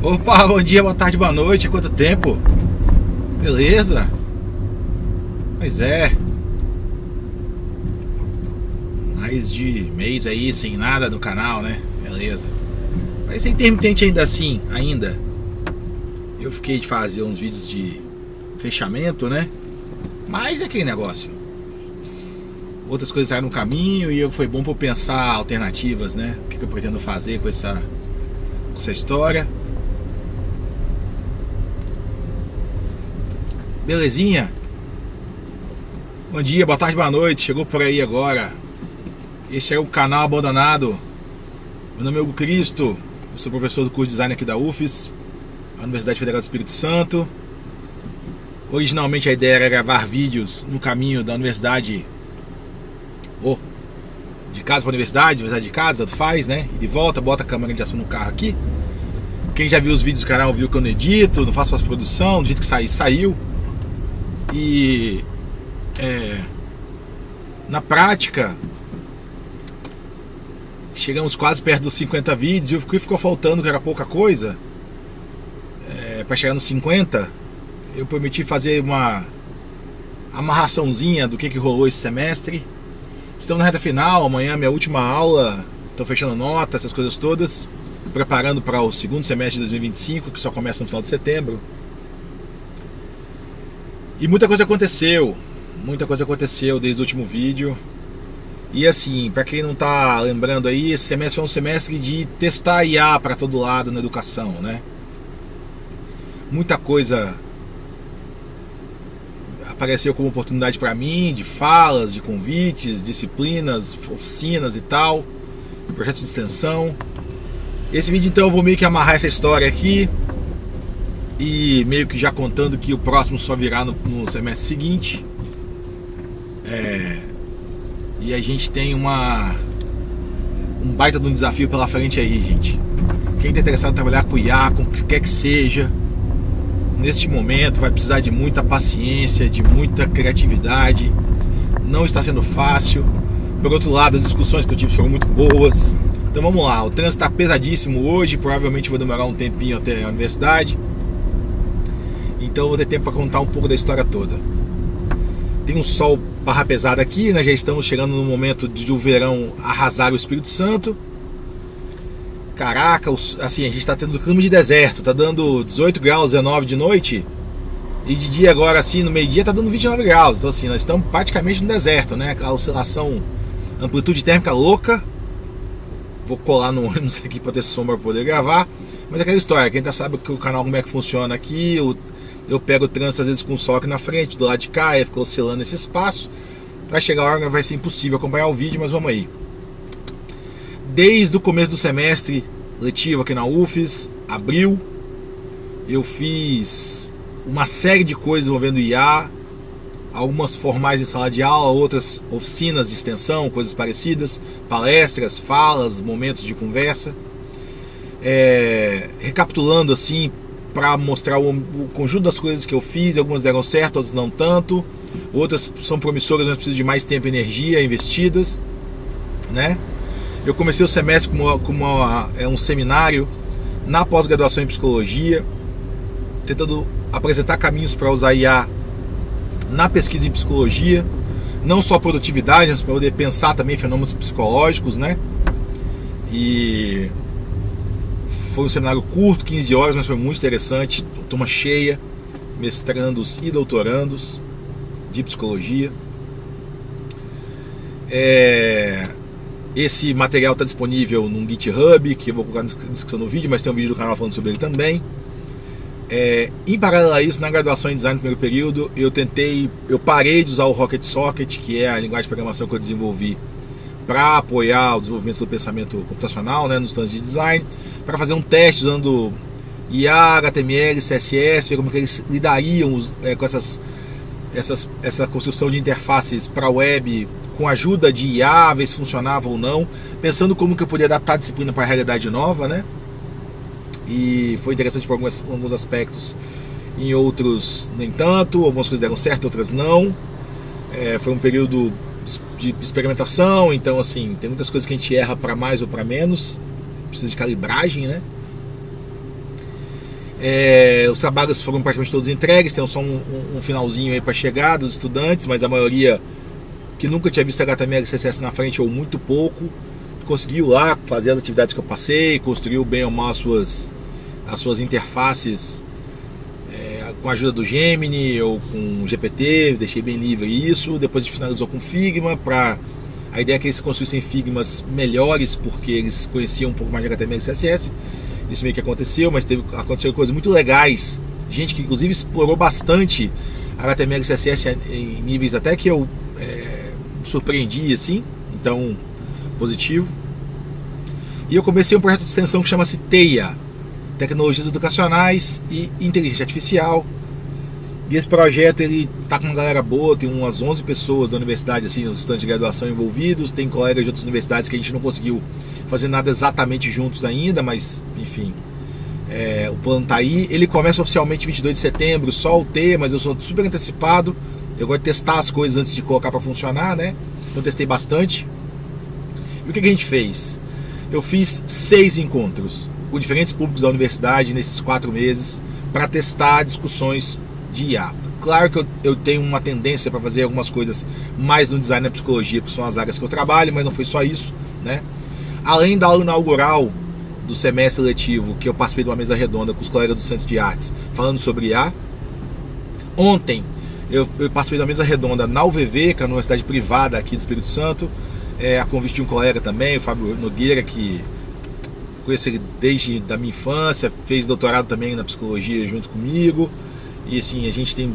Opa, bom dia, boa tarde, boa noite. Quanto tempo? Beleza? Pois é. Mais de mês aí sem nada no canal, né? Beleza. Vai ser intermitente ainda assim, ainda. Eu fiquei de fazer uns vídeos de fechamento, né? Mas é aquele negócio. Outras coisas estavam no caminho e foi bom para eu pensar alternativas, né? O que eu pretendo fazer com essa história. Belezinha? Bom dia, boa tarde, boa noite. Chegou por aí agora. Esse é o canal Abandonado. Meu nome é Hugo Cristo. Eu sou professor do curso de design aqui da UFES, a Universidade Federal do Espírito Santo. Originalmente a ideia era gravar vídeos no caminho da universidade, ou de casa para a universidade de casa, tanto faz, né? E de volta, bota a câmera de ação no carro aqui. Quem já viu os vídeos do canal viu que eu não edito, não faço pós-produção, do jeito que sair, saiu. E na prática chegamos quase perto dos 50 vídeos e o que ficou faltando, que era pouca coisa, para chegar nos 50, eu prometi fazer uma amarraçãozinha do que rolou esse semestre. Estamos na reta final, amanhã é minha última aula, estou fechando nota, essas coisas todas, preparando para o segundo semestre de 2025, que só começa no final de setembro. E muita coisa aconteceu desde o último vídeo. E assim, para quem não tá lembrando aí, esse semestre foi um semestre de testar IA para todo lado na educação, né? Muita coisa apareceu como oportunidade para mim, de falas, de convites, disciplinas, oficinas e tal, projetos de extensão. Esse vídeo então eu vou meio que amarrar essa história aqui e meio que já contando que o próximo só virá no semestre seguinte. E a gente tem um baita de um desafio pela frente aí, gente. Quem está interessado em trabalhar com IA, com o que quer que seja, neste momento vai precisar de muita paciência, de muita criatividade. Não está sendo fácil. Por outro lado, as discussões que eu tive foram muito boas. Então vamos lá, o trânsito está pesadíssimo hoje, provavelmente vou demorar um tempinho até a universidade. Então eu vou ter tempo para contar um pouco da história toda. Tem um sol barra pesada aqui, né? Já estamos chegando no momento de o verão arrasar o Espírito Santo. Caraca, assim, a gente está tendo clima de deserto, tá dando 18 graus, 19 de noite. E de dia agora, assim, no meio-dia tá dando 29 graus. Então assim, nós estamos praticamente no deserto, né? Aquela oscilação, amplitude térmica louca. Vou colar no ônibus aqui para ter sombra para poder gravar. Mas é aquela história, quem tá sabe que o canal como é que funciona aqui, eu pego o trânsito às vezes com o sol aqui na frente, do lado de cá, e fica oscilando esse espaço. Vai chegar a hora que vai ser impossível acompanhar o vídeo, mas vamos aí. Desde o começo do semestre letivo aqui na UFES, abril, eu fiz uma série de coisas envolvendo IA, algumas formais em sala de aula, outras oficinas de extensão, coisas parecidas, palestras, falas, momentos de conversa. Recapitulando assim, para mostrar o conjunto das coisas que eu fiz, algumas deram certo, outras não tanto, outras são promissoras, mas precisam de mais tempo e energia investidas, né? Eu comecei o semestre como um seminário na pós-graduação em psicologia, tentando apresentar caminhos para usar IA na pesquisa em psicologia, não só produtividade, mas para poder pensar também fenômenos psicológicos, né? E foi um seminário curto, 15 horas, mas foi muito interessante, turma cheia, mestrandos e doutorandos de psicologia. Esse material está disponível no GitHub, que eu vou colocar na descrição do vídeo, mas tem um vídeo do canal falando sobre ele também. Em paralelo a isso, na graduação em design no primeiro período, eu parei de usar o Rocket Socket, que é a linguagem de programação que eu desenvolvi para apoiar o desenvolvimento do pensamento computacional, né, nos estudos de design, para fazer um teste usando IA, HTML, CSS, ver como que eles lidariam com essa construção de interfaces para a web com a ajuda de IA, ver se funcionava ou não, pensando como que eu podia adaptar a disciplina para a realidade nova, né? E foi interessante por alguns aspectos, em outros nem tanto, algumas coisas deram certo, outras não. Foi um período de experimentação, então assim, tem muitas coisas que a gente erra para mais ou para menos, precisa de calibragem, né? Os trabalhos foram praticamente todos entregues, tem só um finalzinho aí para chegar dos estudantes, mas a maioria que nunca tinha visto HTML e CSS na frente ou muito pouco, conseguiu lá fazer as atividades que eu passei, construiu bem ou mal as suas interfaces com a ajuda do Gemini ou com o GPT, deixei bem livre isso. Depois a gente finalizou com Figma, a ideia é que eles construíssem Figmas melhores, porque eles conheciam um pouco mais de HTML e CSS. Isso meio que aconteceu, mas aconteceram coisas muito legais. Gente que inclusive explorou bastante HTML e CSS em níveis até que eu surpreendi, assim. Então, positivo. E eu comecei um projeto de extensão que chama-se TEIA, Tecnologias Educacionais e Inteligência Artificial. E esse projeto ele tá com uma galera boa, tem umas 11 pessoas da universidade, assim, os estudantes de graduação envolvidos, tem colegas de outras universidades que a gente não conseguiu fazer nada exatamente juntos ainda, mas enfim, o plano tá aí. Ele começa oficialmente 22 de setembro, só o T, mas eu sou super antecipado, eu gosto de testar as coisas antes de colocar para funcionar, né? Então testei bastante. E o que a gente fez? Eu fiz 6 encontros com diferentes públicos da universidade nesses 4 meses para testar discussões de IA. Claro que eu tenho uma tendência para fazer algumas coisas mais no design e na psicologia, que são as áreas que eu trabalho, mas não foi só isso, né? Além da aula inaugural do semestre letivo, que eu participei de uma mesa redonda com os colegas do Centro de Artes, falando sobre IA. Ontem eu participei de uma mesa redonda na UVV, que é uma universidade privada aqui do Espírito Santo, a convite de um colega também, o Fábio Nogueira, que conheço ele desde da minha infância, fez doutorado também na psicologia junto comigo. E assim, a gente tem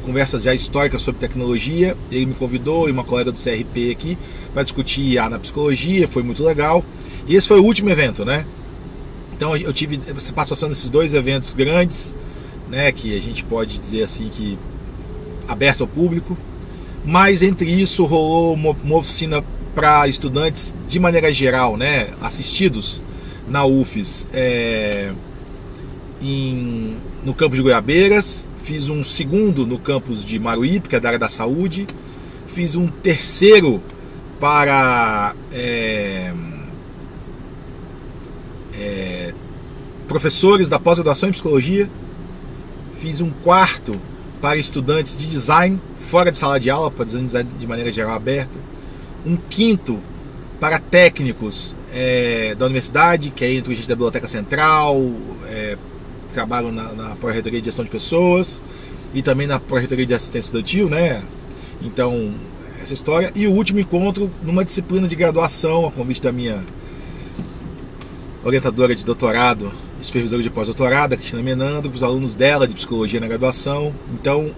conversas já históricas sobre tecnologia. Ele me convidou e uma colega do CRP aqui para discutir IA na psicologia, foi muito legal. E esse foi o último evento, né? Então eu tive essa participação nesses 2 eventos grandes, né, que a gente pode dizer assim que abertos ao público. Mas entre isso rolou uma oficina para estudantes de maneira geral, né, assistidos na UFES, no campus de Goiabeiras. Fiz um segundo no campus de Maruípe, que é da área da saúde. Fiz um terceiro para professores da pós-graduação em psicologia. Fiz um quarto para estudantes de design fora de sala de aula, para design de maneira geral aberta. Um quinto para técnicos da universidade, que é entre gente da Biblioteca Central, que trabalham na Pró-Reitoria de Gestão de Pessoas e também na Pró-Reitoria de Assistência Estudantil, né? Então, essa história. E o último encontro numa disciplina de graduação, a convite da minha orientadora de doutorado e supervisora de pós-doutorado, a Cristina Menandro, para os alunos dela de psicologia na graduação. Então,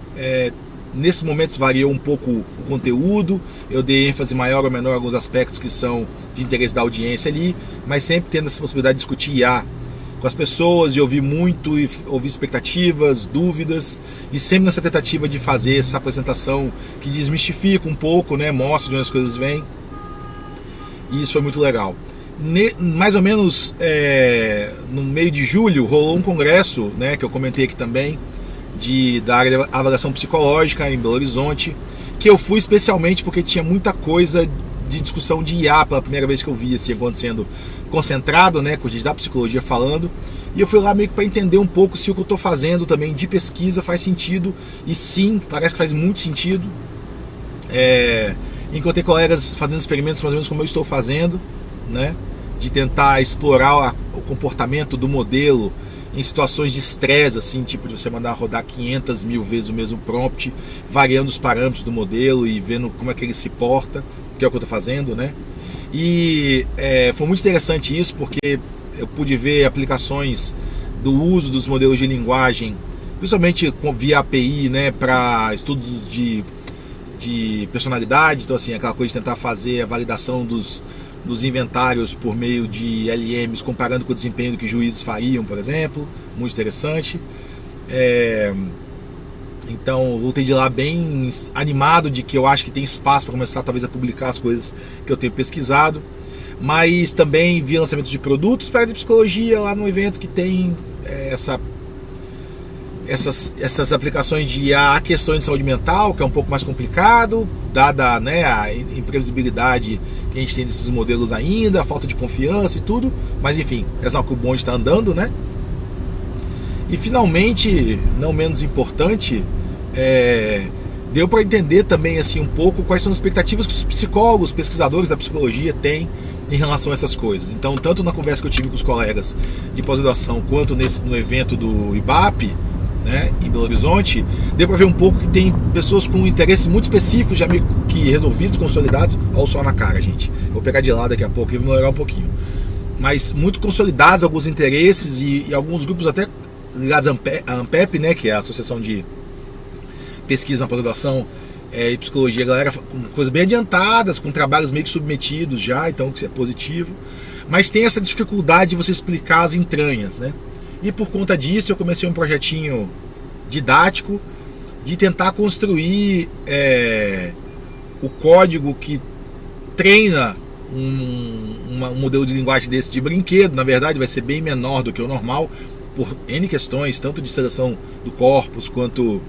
nesses momentos variou um pouco o conteúdo, eu dei ênfase maior ou menor a alguns aspectos que são de interesse da audiência ali, mas sempre tendo essa possibilidade de discutir IA com as pessoas, de ouvir muito, e ouvir expectativas, dúvidas, e sempre nessa tentativa de fazer essa apresentação que desmistifica um pouco, né, mostra de onde as coisas vêm. E isso foi muito legal. Mais ou menos no meio de julho rolou um congresso, né, que eu comentei aqui também, da área de avaliação psicológica em Belo Horizonte, que eu fui especialmente porque tinha muita coisa de discussão de IA pela primeira vez que eu vi assim acontecendo, concentrado, né, com gente da psicologia falando. E eu fui lá meio que para entender um pouco se o que eu estou fazendo também de pesquisa faz sentido. E sim, parece que faz muito sentido. Encontrei colegas fazendo experimentos mais ou menos como eu estou fazendo, né, de tentar explorar o comportamento do modelo em situações de estresse, assim, tipo de você mandar rodar 500 mil vezes o mesmo prompt, variando os parâmetros do modelo e vendo como é que ele se porta, que é o que eu estou fazendo, né? E foi muito interessante isso, porque eu pude ver aplicações do uso dos modelos de linguagem, principalmente via API, né, para estudos de personalidade. Então, assim, aquela coisa de tentar fazer a validação dos inventários por meio de LMs, comparando com o desempenho do que juízes fariam, por exemplo. Muito interessante. Então, voltei de lá bem animado de que eu acho que tem espaço para começar talvez a publicar as coisas que eu tenho pesquisado. Mas também vi lançamento de produtos para a psicologia lá no evento que tem essas aplicações de IA a questões de saúde mental, que é um pouco mais complicado, dada, né, a imprevisibilidade que a gente tem desses modelos ainda, a falta de confiança e tudo, mas enfim, é sinal que o bonde está andando, né? E finalmente, não menos importante, deu para entender também assim um pouco quais são as expectativas que os psicólogos, pesquisadores da psicologia têm em relação a essas coisas. Então, tanto na conversa que eu tive com os colegas de pós-graduação, quanto no evento do IBAP, né, em Belo Horizonte, deu para ver um pouco que tem pessoas com interesses muito específicos, já meio que resolvidos, consolidados. Olha o sol na cara, gente. Vou pegar de lado daqui a pouco e vou melhorar um pouquinho. Mas muito consolidados alguns interesses e alguns grupos até ligados à ANPEP, né, que é a Associação de Pesquisa na Pós-Graduação e Psicologia, galera com coisas bem adiantadas, com trabalhos meio que submetidos já, então isso é positivo. Mas tem essa dificuldade de você explicar as entranhas, né? E por conta disso eu comecei um projetinho didático de tentar construir o código que treina um modelo de linguagem desse de brinquedo. Na verdade vai ser bem menor do que o normal, por N questões, tanto de seleção do corpus, quanto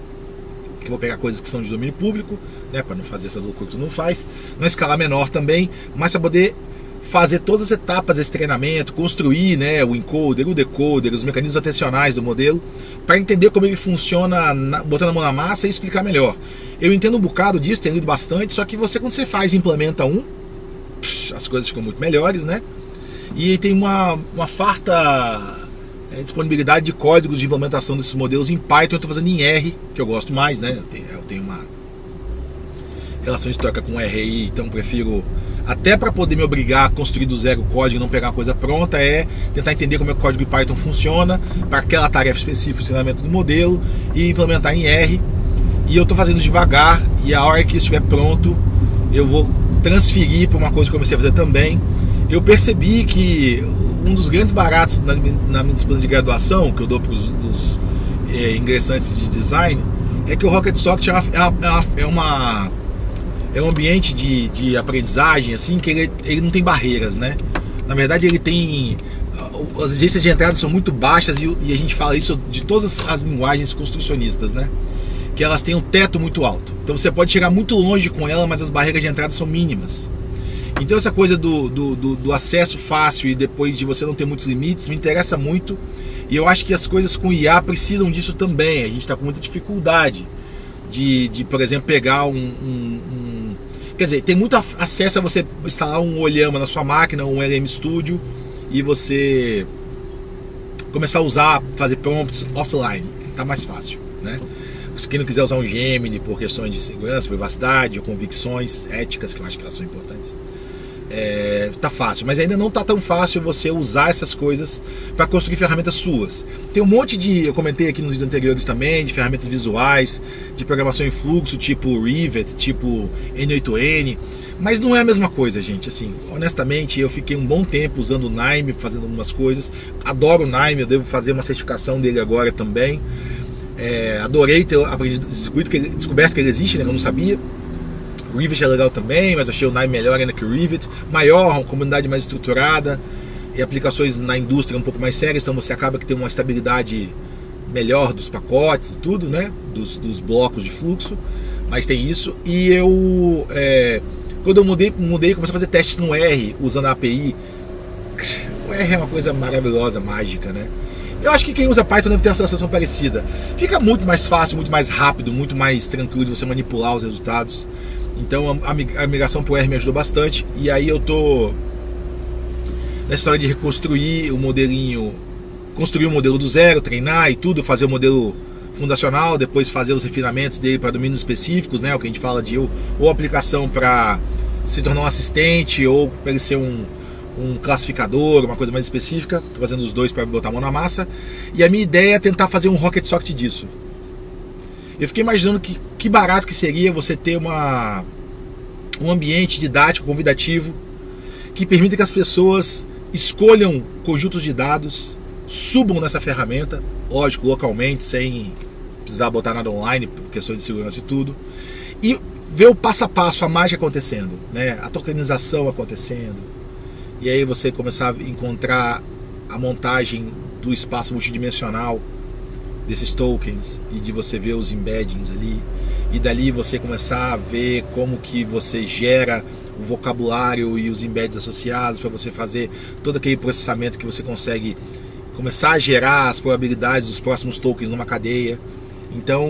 eu vou pegar coisas que são de domínio público, né, para não fazer essas loucuras que tu não faz, numa escala menor também, mas para poder fazer todas as etapas desse treinamento, construir, né, o encoder, o decoder, os mecanismos atencionais do modelo, para entender como ele funciona, botando a mão na massa e explicar melhor. Eu entendo um bocado disso, tenho lido bastante, só que quando você faz e implementa as coisas ficam muito melhores, né? E tem uma farta disponibilidade de códigos de implementação desses modelos em Python. Eu estou fazendo em R, que eu gosto mais, né? Eu tenho uma relação histórica com R aí, então prefiro, até para poder me obrigar a construir do zero o código e não pegar uma coisa pronta, tentar entender como é que o código de Python funciona para aquela tarefa específica, o treinamento do modelo, e implementar em R. E eu estou fazendo devagar, e a hora que isso estiver pronto eu vou transferir para uma coisa que eu comecei a fazer também. Eu percebi que um dos grandes baratos na minha disciplina de graduação, que eu dou para os ingressantes de design, é que o Rocket Socket é um ambiente de aprendizagem assim, que ele não tem barreiras, né? Na verdade ele tem... As exigências de entrada são muito baixas, e a gente fala isso de todas as linguagens construcionistas, né? Que elas têm um teto muito alto. Então você pode chegar muito longe com ela, mas as barreiras de entrada são mínimas. Então essa coisa do acesso fácil e depois de você não ter muitos limites me interessa muito, e eu acho que as coisas com IA precisam disso também. A gente está com muita dificuldade de, por exemplo, pegar quer dizer, tem muito acesso a você instalar um Olhama na sua máquina, um LM Studio, e você começar a usar, fazer prompts offline, tá mais fácil, né? Se quem não quiser usar um Gemini por questões de segurança, privacidade ou convicções éticas, que eu acho que elas são importantes, tá fácil, mas ainda não tá tão fácil você usar essas coisas para construir ferramentas suas. Tem um monte eu comentei aqui nos vídeos anteriores também, de ferramentas visuais, de programação em fluxo, tipo Rivet, tipo N8N, mas não é a mesma coisa, gente. Assim, honestamente, eu fiquei um bom tempo usando o Nime, fazendo algumas coisas. Adoro o Nime, eu devo fazer uma certificação dele agora também. Adorei ter aprendido, descoberto que ele existe, né? Eu não sabia. O Rivet é legal também, mas achei o Nime melhor ainda que o Rivet. Maior, uma comunidade mais estruturada e aplicações na indústria um pouco mais sérias, então você acaba que tem uma estabilidade melhor dos pacotes e tudo, né? Dos blocos de fluxo, mas tem isso. E eu, quando eu mudei e comecei a fazer testes no R, usando a API. O R é uma coisa maravilhosa, mágica, né? Eu acho que quem usa Python deve ter uma sensação parecida. Fica muito mais fácil, muito mais rápido, muito mais tranquilo de você manipular os resultados. Então a migração pro R me ajudou bastante. E aí eu tô nessa história de reconstruir o modelinho, construir o modelo do zero, treinar e tudo, fazer o modelo fundacional, depois fazer os refinamentos dele para domínios específicos, né? O que a gente fala de ou aplicação para se tornar um assistente, ou para ele ser um classificador, uma coisa mais específica. Estou fazendo os dois para botar a mão na massa. E a minha ideia é tentar fazer um Rocket Socket disso. Eu fiquei imaginando que barato que seria você ter um ambiente didático, convidativo, que permita que as pessoas escolham conjuntos de dados, subam nessa ferramenta, lógico, localmente, sem precisar botar nada online, por questões de segurança e tudo, e ver o passo a passo, a mágica acontecendo, né? A tokenização acontecendo. E aí você começar a encontrar a montagem do espaço multidimensional desses tokens, e de você ver os embeddings ali, e dali você começar a ver como que você gera o vocabulário e os embeds associados para você fazer todo aquele processamento que você consegue começar a gerar as probabilidades dos próximos tokens numa cadeia. Então,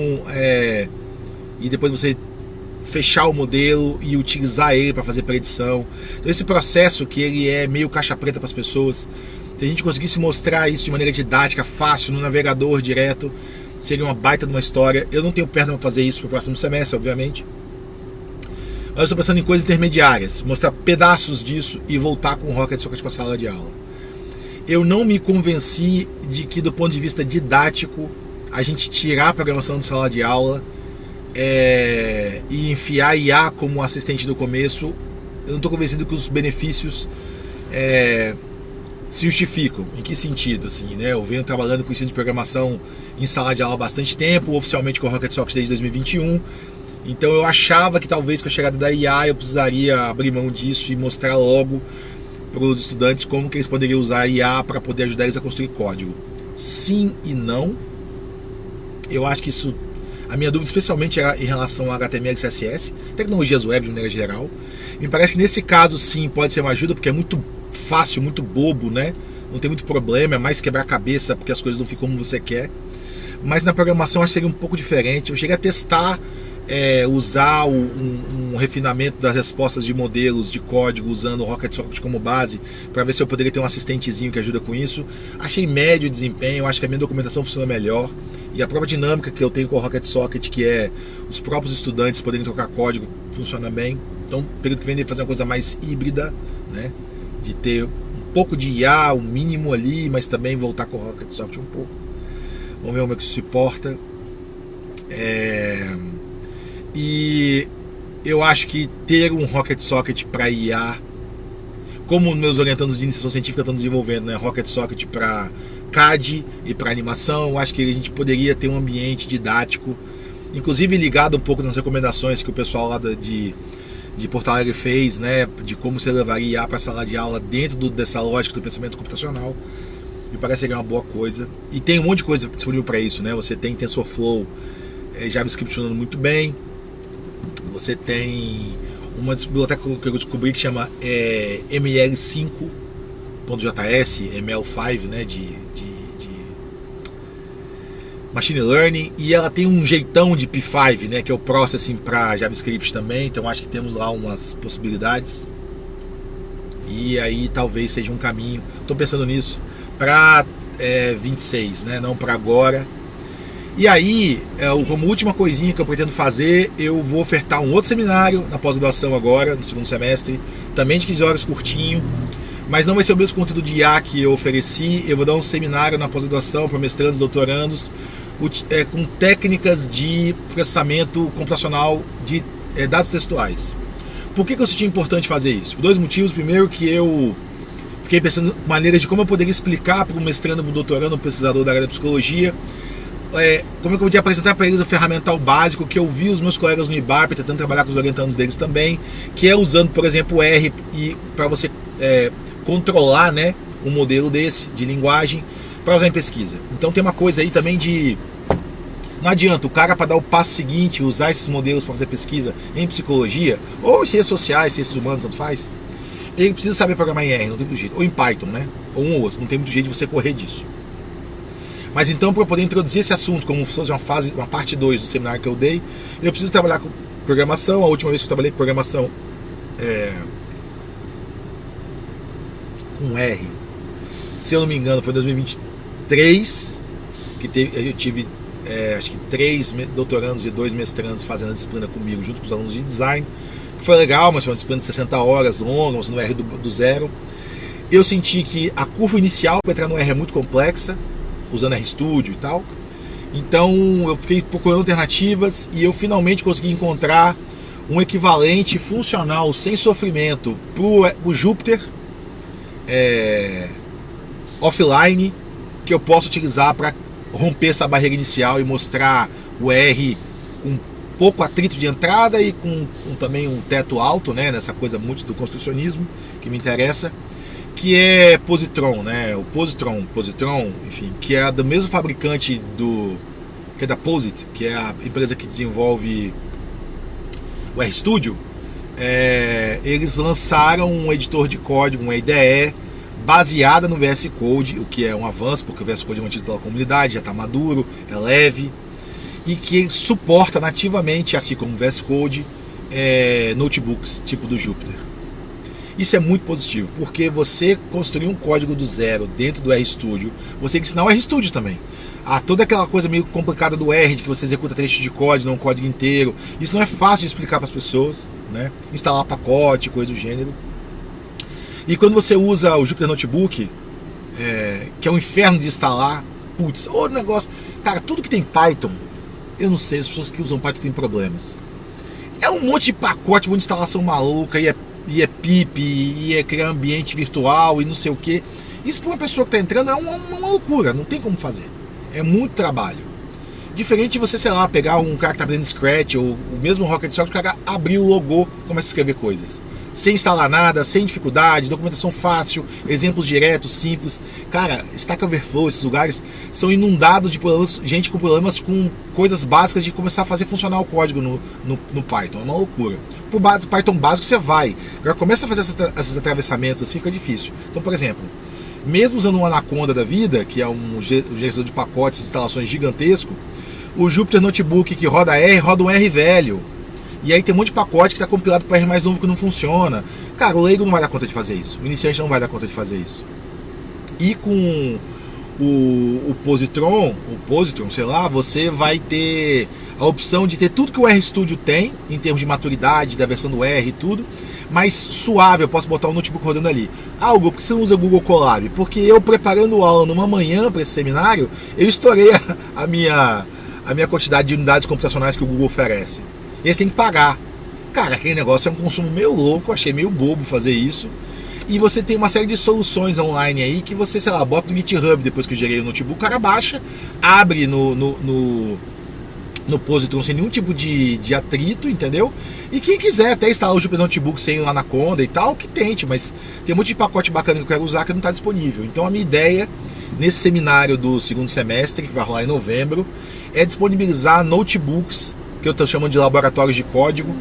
e depois você fechar o modelo e utilizar ele para fazer predição. Então esse processo que ele é meio caixa preta para as pessoas, se a gente conseguisse mostrar isso de maneira didática, fácil, no navegador direto, seria uma baita de uma história. Eu não tenho perna para fazer isso para o próximo semestre, obviamente. Mas eu estou pensando em coisas intermediárias, mostrar pedaços disso e voltar com o Rocket Socket para a sala de aula. Eu não me convenci de que, do ponto de vista didático, a gente tirar a programação de sala de aula e enfiar IA como assistente do começo. Eu não estou convencido que os benefícios se justificam. Em que sentido? Assim, né? Eu venho trabalhando com ensino de programação em sala de aula há bastante tempo, oficialmente com o Rocket Socket desde 2021. Então eu achava que talvez com a chegada da IA eu precisaria abrir mão disso e mostrar logo para os estudantes como que eles poderiam usar a IA para poder ajudar eles a construir código. Sim e não. Eu acho que isso... A minha dúvida especialmente era em relação a HTML e CSS, tecnologias web de maneira geral. Me parece que nesse caso sim pode ser uma ajuda, porque é muito fácil, muito bobo, né? Não tem muito problema, é mais quebrar a cabeça porque as coisas não ficam como você quer. Mas na programação acho que seria um pouco diferente. Eu cheguei a testar usar um refinamento das respostas de modelos de código usando o Rocket Socket como base para ver se eu poderia ter um assistentezinho que ajuda com isso. Achei médio o desempenho, acho que a minha documentação funciona melhor. E a própria dinâmica que eu tenho com o Rocket Socket, que é os próprios estudantes poderem trocar código, funciona bem. Então, no período que vem, de fazer uma coisa mais híbrida, né? De ter um pouco de IA, o mínimo ali, mas também voltar com o Rocket Socket um pouco. Vamos ver como é que isso se porta. E eu acho que ter um Rocket Socket para IA, como meus orientandos de iniciação científica estão desenvolvendo, né? Rocket Socket para CAD e para animação, eu acho que a gente poderia ter um ambiente didático, inclusive ligado um pouco nas recomendações que o pessoal lá de Porto Alegre fez, né? De como você levaria IA para a sala de aula dentro dessa lógica do pensamento computacional. Me parece que é uma boa coisa. E tem um monte de coisa disponível para isso, né? Você tem TensorFlow, JavaScript funcionando muito bem. Você tem uma biblioteca que eu descobri que chama ML5.js, ML5, né, de Machine Learning, e ela tem um jeitão de P5, né, que é o Processing para JavaScript também. Então acho que temos lá umas possibilidades. E aí talvez seja um caminho. Estou pensando nisso para 26, né, não para agora. E aí, como última coisinha que eu pretendo fazer, eu vou ofertar um outro seminário na pós-graduação agora, no segundo semestre, também de 15 horas curtinho, mas não vai ser o mesmo conteúdo de IA que eu ofereci. Eu vou dar um seminário na pós-graduação para mestrandos e doutorandos com técnicas de processamento computacional de dados textuais. Por que eu senti importante fazer isso? Por dois motivos. Primeiro, que eu fiquei pensando em maneiras de como eu poderia explicar para um mestrando, um doutorando, um pesquisador da área da psicologia, como é que eu podia apresentar para eles o ferramental básico que eu vi os meus colegas no IBARP tentando trabalhar com os orientandos deles também, que é usando, por exemplo, o R para você controlar, né, um modelo desse de linguagem para usar em pesquisa. Então tem uma coisa aí também de... Não adianta o cara, para dar o passo seguinte, usar esses modelos para fazer pesquisa em psicologia, ou em ciências sociais, ciências humanas, tanto faz, ele precisa saber programar em R, não tem muito jeito, ou em Python, né, ou um ou outro, não tem muito jeito de você correr disso. Mas então, para eu poder introduzir esse assunto como se fosse uma parte 2 do seminário que eu dei, eu preciso trabalhar com programação. A última vez que eu trabalhei com programação com R, se eu não me engano, foi em 2023, que eu tive acho que 3 doutorandos e 2 mestrandos fazendo a disciplina comigo, junto com os alunos de design, que foi legal, mas foi uma disciplina de 60 horas longa, mostrando o R do zero. Eu senti que a curva inicial para entrar no R é muito complexa, usando RStudio e tal. Então eu fiquei procurando alternativas e eu finalmente consegui encontrar um equivalente funcional sem sofrimento para o Jupyter offline, que eu posso utilizar para romper essa barreira inicial e mostrar o R com pouco atrito de entrada e com também um teto alto, né, nessa coisa muito do construcionismo que me interessa, que é Positron, né? O Positron, enfim, que é do mesmo fabricante que é da Posit, que é a empresa que desenvolve o RStudio. Eles lançaram um editor de código, um IDE, baseada no VS Code, o que é um avanço, porque o VS Code é mantido pela comunidade, já está maduro, é leve, e que suporta nativamente, assim como o VS Code, notebooks tipo do Jupyter. Isso é muito positivo, porque você construir um código do zero dentro do RStudio, você tem que ensinar o RStudio também. Toda aquela coisa meio complicada do R, de que você executa trechos de código, não um código inteiro. Isso não é fácil de explicar para as pessoas, né? Instalar pacote, coisa do gênero. E quando você usa o Jupyter Notebook, que é um inferno de instalar, putz, o negócio... Cara, tudo que tem Python, eu não sei, as pessoas que usam Python têm problemas. É um monte de pacote, uma instalação maluca, e é pip, e é criar ambiente virtual, e não sei o que. Isso para uma pessoa que está entrando é uma loucura, não tem como fazer. É muito trabalho. Diferente de você, sei lá, pegar um cara que está aprendendo Scratch, ou o mesmo Rocket Software, o cara abrir o logo, começa a escrever coisas. Sem instalar nada, sem dificuldade, documentação fácil, exemplos diretos, simples. Cara, Stack Overflow, esses lugares são inundados de problemas, gente com problemas com coisas básicas de começar a fazer funcionar o código no Python. É uma loucura. Pro Python básico você vai. Agora começa a fazer esses atravessamentos assim, fica difícil. Então, por exemplo, mesmo usando um Anaconda da vida, que é um gerenciador de pacotes de instalações gigantesco, o Jupyter Notebook que roda R, roda um R velho. E aí tem um monte de pacote que está compilado para R mais novo que não funciona. Cara, o leigo não vai dar conta de fazer isso. O iniciante não vai dar conta de fazer isso. E com o Positron, sei lá, você vai ter a opção de ter tudo que o RStudio tem, em termos de maturidade, da versão do R e tudo, mas suave, eu posso botar um notebook rodando ali. Hugo, por que você não usa o Google Colab? Porque eu, preparando aula numa manhã para esse seminário, eu estourei a minha quantidade de unidades computacionais que o Google oferece. E eles têm que pagar. Cara, aquele negócio é um consumo meio louco, achei meio bobo fazer isso. E você tem uma série de soluções online aí que você, sei lá, bota no GitHub depois que eu gerei o notebook, o cara baixa, abre no Positron sem nenhum tipo de atrito, entendeu? E quem quiser até instalar o Jupyter Notebook sem o Anaconda e tal, que tente, mas tem um monte de pacote bacana que eu quero usar que não está disponível. Então a minha ideia, nesse seminário do segundo semestre, que vai rolar em novembro, é disponibilizar notebooks, que eu estou chamando de laboratórios de código,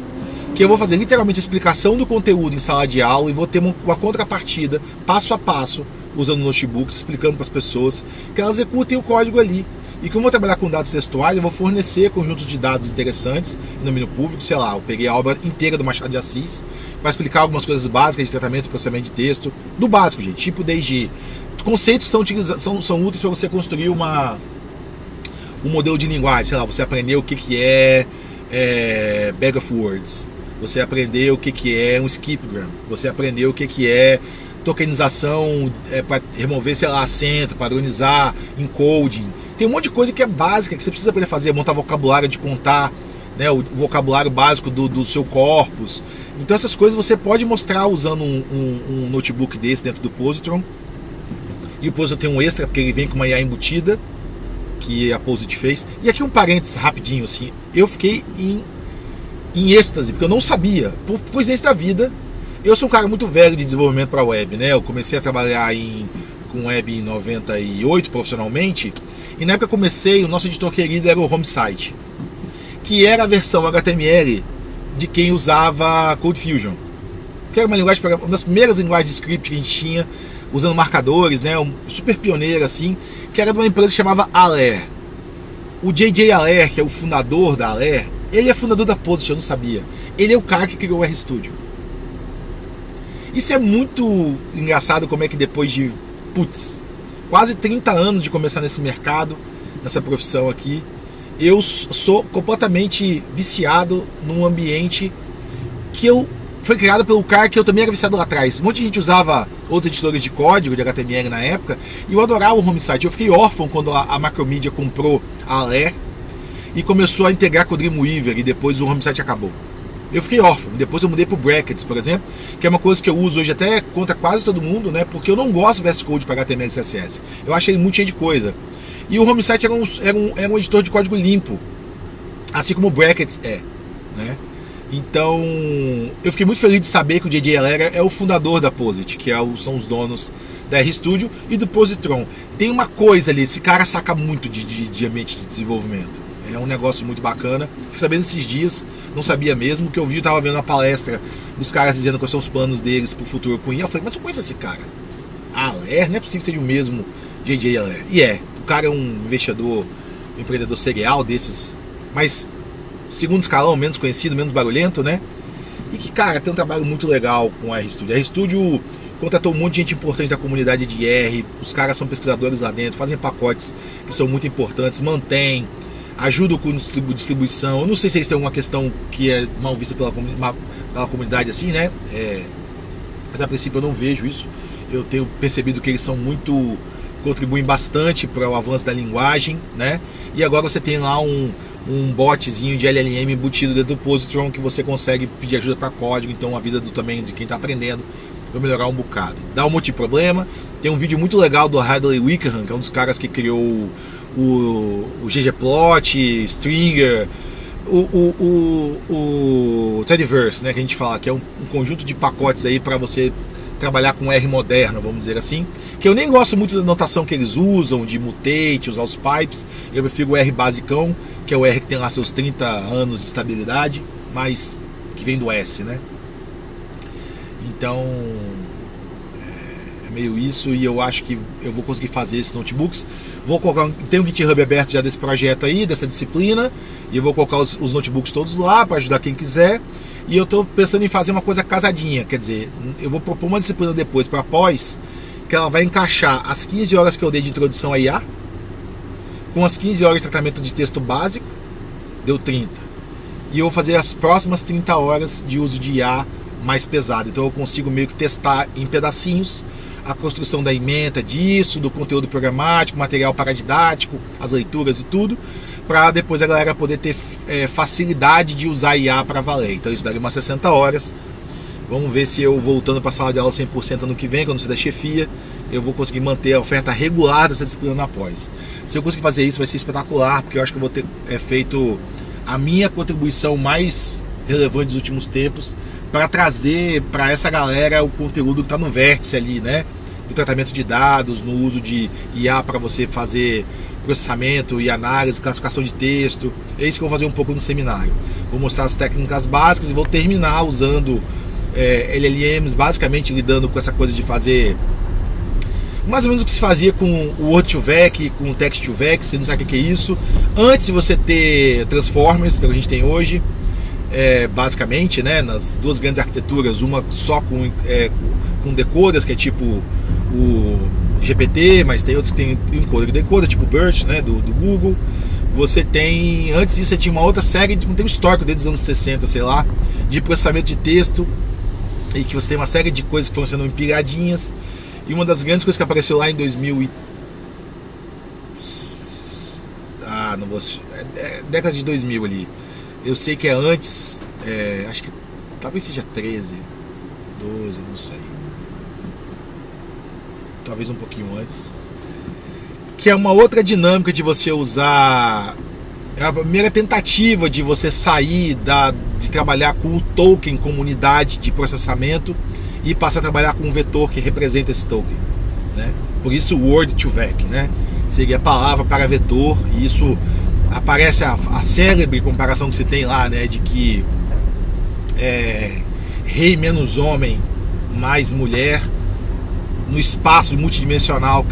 que eu vou fazer literalmente a explicação do conteúdo em sala de aula e vou ter uma contrapartida, passo a passo, usando notebooks, explicando para as pessoas que elas executem o código ali. E como eu vou trabalhar com dados textuais, eu vou fornecer conjuntos de dados interessantes no domínio público, sei lá, eu peguei a obra inteira do Machado de Assis para explicar algumas coisas básicas de tratamento e processamento de texto, do básico, gente, tipo desde conceitos que são úteis para você construir um modelo de linguagem, sei lá, você aprender o que é bag of words, você aprender o que é um skipgram, você aprender o que é tokenização para remover, sei lá, acento, padronizar, encoding. Tem um monte de coisa que é básica, que você precisa aprender a fazer, montar vocabulário de contar, né, o vocabulário básico do seu corpus. Então essas coisas você pode mostrar usando um notebook desse dentro do Positron. E o Positron tem um extra, porque ele vem com uma IA embutida, que a Posit fez. E aqui um parênteses rapidinho, assim, eu fiquei em êxtase, porque eu não sabia, por coincidência da vida. Eu sou um cara muito velho de desenvolvimento para web, né? Eu comecei a trabalhar com web em 98 profissionalmente, e na época que eu comecei, o nosso editor querido era o Homesite, que era a versão HTML de quem usava CodeFusion, que era uma linguagem, uma das primeiras linguagens de script que a gente tinha, usando marcadores, né? Super pioneiro assim, que era de uma empresa que chamava Aller. O J.J. Aller, que é o fundador da Aller, ele é fundador da Posit, eu não sabia. Ele é o cara que criou o RStudio. Isso é muito engraçado, como é que depois de, quase 30 anos de começar nesse mercado, nessa profissão aqui, eu sou completamente viciado num ambiente que foi criado pelo cara que eu também era viciado lá atrás. Um monte de gente usava outros editores de código, de HTML na época, e eu adorava o Homesite. Eu fiquei órfão quando a Macromedia comprou a Aller e começou a integrar com o Dreamweaver, e depois o Homesite acabou. Eu fiquei órfão. Depois eu mudei pro Brackets, por exemplo, que é uma coisa que eu uso hoje até contra quase todo mundo, né? Porque eu não gosto do VS Code para HTML e CSS. Eu achei ele muito cheio de coisa. E o Homesite era um editor de código limpo, assim como o Brackets né? Então, eu fiquei muito feliz de saber que o J.J. Aller é o fundador da Posit, que são os donos da RStudio e do Positron. Tem uma coisa ali, esse cara saca muito de ambiente de desenvolvimento. É um negócio muito bacana. Fui sabendo esses dias, não sabia mesmo, que eu vi, eu tava vendo uma palestra dos caras dizendo quais são os planos deles pro futuro com IA. Eu falei, mas eu conheço esse cara. Aller, não é possível que seja o mesmo J.J. Aller. E o cara é um investidor, um empreendedor serial desses, mas segundo escalão, menos conhecido, menos barulhento, né? E que, cara, tem um trabalho muito legal com a RStudio. A RStudio contratou um monte de gente importante da comunidade de R, os caras são pesquisadores lá dentro, fazem pacotes que são muito importantes, mantêm, ajudam com distribuição. Eu não sei se eles têm alguma questão que é mal vista pela comunidade assim, né? Mas a princípio eu não vejo isso. Eu tenho percebido que eles são contribuem bastante para o avanço da linguagem, né? E agora você tem lá um botzinho de LLM embutido dentro do Positron que você consegue pedir ajuda para código, então a vida também de quem está aprendendo vai melhorar um bocado. Dá um monte de problema. Tem um vídeo muito legal do Hadley Wickham, que é um dos caras que criou o ggplot, Stringer, o Tidyverse, né, que a gente fala, que é um conjunto de pacotes aí para você trabalhar com R moderno, vamos dizer assim, que eu nem gosto muito da notação que eles usam, de mutate, usar os pipes. Eu prefiro o R basicão, que é o R que tem lá seus 30 anos de estabilidade, mas que vem do S, né? Então é meio isso, e eu acho que eu vou conseguir fazer esses notebooks. Vou colocar, tem um GitHub aberto já desse projeto aí, dessa disciplina, e eu vou colocar os notebooks todos lá para ajudar quem quiser. E eu estou pensando em fazer uma coisa casadinha, quer dizer, eu vou propor uma disciplina depois para pós, que ela vai encaixar as 15 horas que eu dei de introdução a IA, com as 15 horas de tratamento de texto básico, deu 30. E eu vou fazer as próximas 30 horas de uso de IA mais pesado. Então eu consigo meio que testar em pedacinhos a construção da ementa disso, do conteúdo programático, material paradidático, as leituras e tudo, para depois a galera poder ter facilidade de usar IA para valer. Então isso daria umas 60 horas. Vamos ver se eu, voltando para a sala de aula 100% ano que vem, quando você da chefia, eu vou conseguir manter a oferta regular dessa disciplina na pós. Se eu conseguir fazer isso, vai ser espetacular, porque eu acho que eu vou ter feito a minha contribuição mais relevante dos últimos tempos para trazer para essa galera o conteúdo que está no vértice ali, né? Do tratamento de dados, no uso de IA para você fazer processamento e análise, classificação de texto. É isso que eu vou fazer um pouco no seminário. Vou mostrar as técnicas básicas e vou terminar usando LLMs, basicamente lidando com essa coisa de fazer mais ou menos o que se fazia com o Word2Vec, com o Text2Vec, você não sabe o que é isso. Antes de você ter Transformers, que a gente tem hoje, basicamente, né, nas duas grandes arquiteturas, uma só com decoders, que é tipo o GPT, mas tem outros que tem encoder e decoder, tipo o BERT, né, do Google. Você tem, antes disso, você tinha uma outra série, tem um histórico desde os anos 60, sei lá, de processamento de texto, e que você tem uma série de coisas que foram sendo empilhadinhas. E uma das grandes coisas que apareceu lá em 2000 não vou... década de 2000 ali. Eu sei que é antes, acho que talvez seja 13, 12, não sei. Talvez um pouquinho antes. Que é uma outra dinâmica de você usar. É a primeira tentativa de você sair de trabalhar com o token como unidade de processamento e passar a trabalhar com um vetor que representa esse token, né? Por isso Word2Vec, né? Seria a palavra para vetor, e isso aparece a célebre comparação que se tem lá, né? De que rei menos homem mais mulher, no espaço multidimensional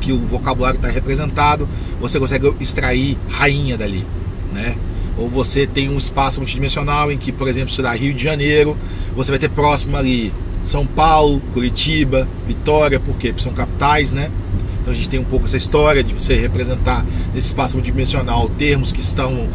que o vocabulário está representado, você consegue extrair rainha dali, né? Ou você tem um espaço multidimensional em que, por exemplo, será Rio de Janeiro, você vai ter próximo ali São Paulo, Curitiba, Vitória, por quê? Porque são capitais, né? Então a gente tem um pouco essa história de você representar nesse espaço multidimensional termos que estão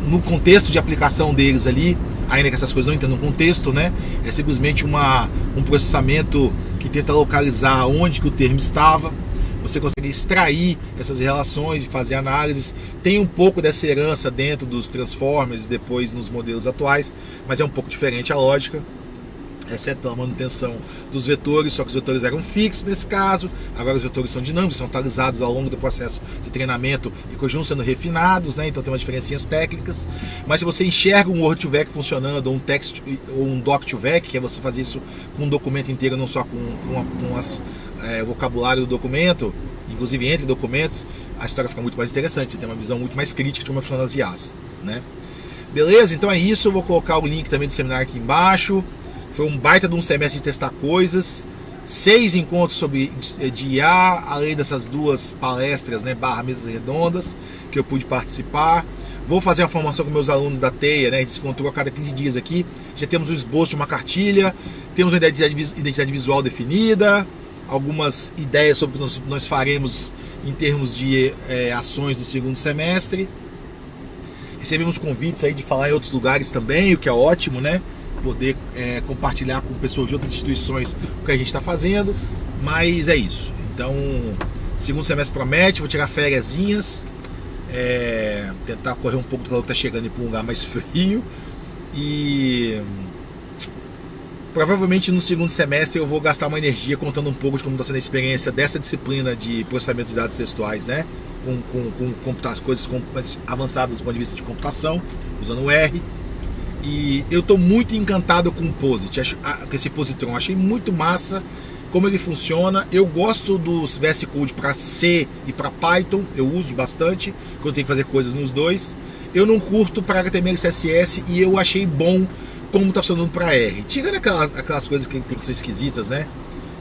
no contexto de aplicação deles ali, ainda que essas coisas não entendam o contexto, né? É simplesmente um processamento que tenta localizar onde que o termo estava. Você consegue extrair essas relações e fazer análises. Tem um pouco dessa herança dentro dos Transformers e depois nos modelos atuais, mas é um pouco diferente a lógica, exceto pela manutenção dos vetores, só que os vetores eram fixos nesse caso. Agora os vetores são dinâmicos, são atualizados ao longo do processo de treinamento e continuam sendo refinados, né? Então tem umas diferencinhas técnicas. Mas se você enxerga um Word2Vec funcionando, ou um Text ou um Doc2Vec, que é você fazer isso com um documento inteiro, não só com o vocabulário do documento, inclusive entre documentos, a história fica muito mais interessante. Você tem uma visão muito mais crítica de como funcionam as IAs, né? Beleza? Então é isso. Eu vou colocar o link também do seminário aqui embaixo. Foi um baita de um semestre de testar coisas. 6 encontros sobre de IA, além dessas 2 palestras, né, / mesas redondas, que eu pude participar. Vou fazer uma formação com meus alunos da TEIA, né, a gente se encontrou a cada 15 dias aqui. Já temos o esboço de uma cartilha, temos uma identidade visual definida, algumas ideias sobre o que nós faremos em termos de ações no segundo semestre. Recebemos convites aí de falar em outros lugares também, o que é ótimo, né? Poder compartilhar com pessoas de outras instituições o que a gente está fazendo, mas é isso. Então, segundo semestre promete, vou tirar fériasinhas, tentar correr um pouco do calor que está chegando e ir para um lugar mais frio, e provavelmente no segundo semestre eu vou gastar uma energia contando um pouco de como está sendo a experiência dessa disciplina de processamento de dados textuais, né? Com coisas mais avançadas do ponto de vista de computação, usando o R. E eu estou muito encantado com o POSIT, com esse Positron. Achei muito massa como ele funciona. Eu gosto dos VS Code para C e para Python, eu uso bastante, quando eu tenho que fazer coisas nos dois. Eu não curto para HTML e CSS, e eu achei bom como está funcionando para R. Tirando aquelas coisas que tem que ser esquisitas, né?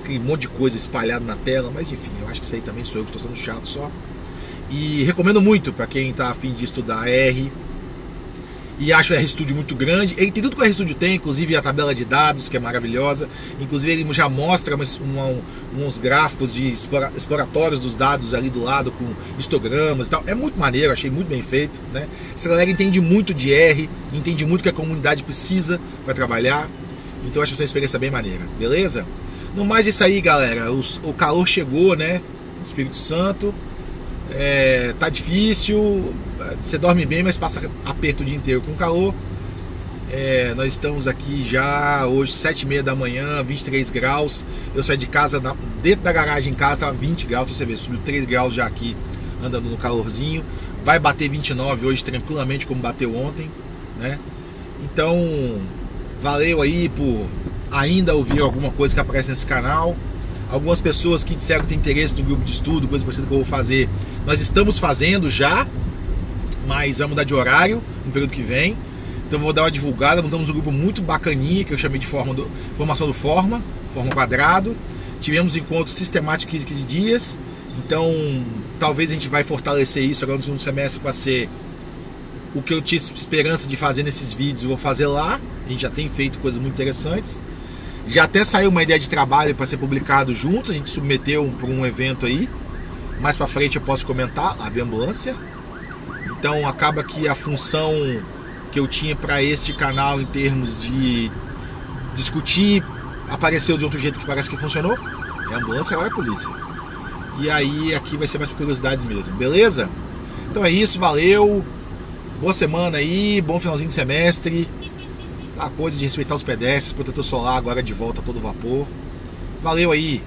Aquele monte de coisa espalhada na tela, mas enfim, eu acho que isso aí também sou eu que estou sendo chato só. E recomendo muito para quem está a fim de estudar R. E acho o RStudio muito grande. Ele tem tudo que o RStudio tem, inclusive a tabela de dados, que é maravilhosa. Inclusive ele já mostra uns gráficos de exploratórios dos dados ali do lado, com histogramas e tal. É muito maneiro, achei muito bem feito, né? Essa galera entende muito de R, entende muito o que a comunidade precisa para trabalhar. Então acho essa experiência bem maneira, beleza? No mais, isso aí, galera. O calor chegou, né? Espírito Santo. Tá difícil, você dorme bem, mas passa aperto o dia inteiro com calor. Nós estamos aqui já hoje 7h30 da manhã, 23 graus. Eu saí de casa, dentro da garagem em casa tava 20 graus, você vê, subiu 3 graus já aqui, andando no calorzinho. Vai bater 29 hoje tranquilamente, como bateu ontem, né? Então, valeu aí por ainda ouvir alguma coisa que aparece nesse canal. Algumas pessoas que disseram que tem interesse no grupo de estudo, coisa parecida que eu vou fazer, nós estamos fazendo já, mas vai mudar de horário no período que vem. Então vou dar uma divulgada. Montamos um grupo muito bacaninha, que eu chamei de formação do Forma Quadrado. Tivemos encontros sistemáticos 15 dias. Então talvez a gente vai fortalecer isso agora no segundo semestre, para ser o que eu tinha esperança de fazer nesses vídeos, eu vou fazer lá. A gente já tem feito coisas muito interessantes. Já até saiu uma ideia de trabalho para ser publicado juntos, a gente submeteu para um evento aí. Mais para frente eu posso comentar, a ambulância. Então acaba que a função que eu tinha para este canal em termos de discutir apareceu de outro jeito que parece que funcionou. É a ambulância, agora é a polícia. E aí aqui vai ser mais por curiosidades mesmo, beleza? Então é isso, valeu. Boa semana aí, bom finalzinho de semestre. A coisa de respeitar os pedestres, protetor solar agora de volta a todo vapor. Valeu aí.